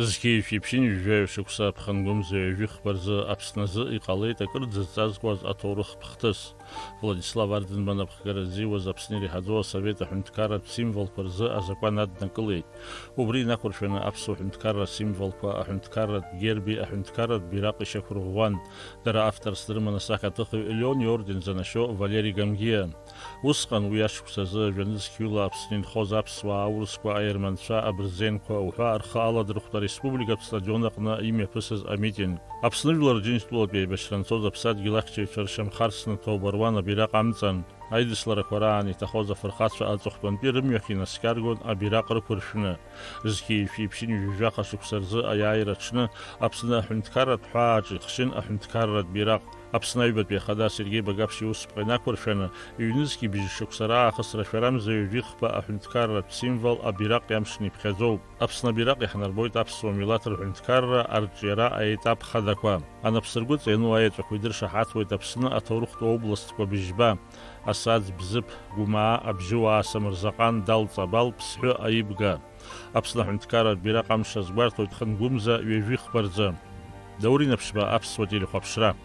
Зқьи ишәиԥшьын ижәжәаҩ шықәса аԥхангәымза ҩажәи хԥарзы Аԥсназы иҟалеит акыр дзыҵазкуаз аҭоурых ԥхҭыс. Владислав Арденман аԥхгаразы иуаз Аԥсны иреиҳаӡоу асовет аҳәынҭқарратә символқәа рзы азакәан аднакылеит. Убри инақәыршәаны аԥсуа ҳәынҭқарра символқәа аҳәынҭқарратә герби аҳәынҭқарратә бираҟ ишьақәырӷәӷәан. Дара авторс дрыман асахьаҭыхыҩ Леон иорден занашьо Валери Гамгиа. Усҟан уи ашықәсазы жәанызқьҩыла Аԥсны инхоз аԥсуаа, аурысқәа, аерманцәа, абырзенқәа уҳәа рхы аладырхәт ареспубликатә стадион аҟны имҩаԥысыз амитинг. Аԥсныжәлар Рџьынџьтәылатәи аибашьра анцоз аԥсадгьыл ахьчаҩцәа ршьамхарсны ҭоуба руан абираҟ амҵан. Аидысларақәа раан иҭахоз афырхацәа аҵыхәтәантәи рымҩахь инаскьаргон абираҟ рықәыршәны. Зқьи ишәиԥшьын ҩажәаха шықәса рзы аиааира аҽны Аԥсны аҳәынҭқарратә ҳәааҿ ихшьын аҳәынҭқарратә бираҟ. Аԥсны аҩбатәи ахада Сергеи Багаԥшь иусԥҟа инақәыршәаны иҩнызқьи бжьшықәса раахыс рашәарамза ҩажәи хԥа аҳәынҭқарратә символ абираҟ иамшны иԥхьаӡоуп. Аԥсны абираҟ иаҳнарбоит аԥсуа милаҭ рҳәынҭқарра арҿиара аетап хадақәа. Анапсыргәыҵа иану аеҵәақәа идыршаҳаҭуеит Аԥсны аҭоурыхтә областтқәа быжьба: Асаӡ, Бзыԥ, Гәымаа, Абжьыуаа, Самырзаҟан, Дал, Ҵабал, Ԥсҳәы, Аибга. Аԥсны аҳәынҭқарратә бираҟ амш азгәарҭоит Хангәымза ҩажәи хԥа рзы. Даурин Аԥшьба, аԥсуа телехәаԥшра.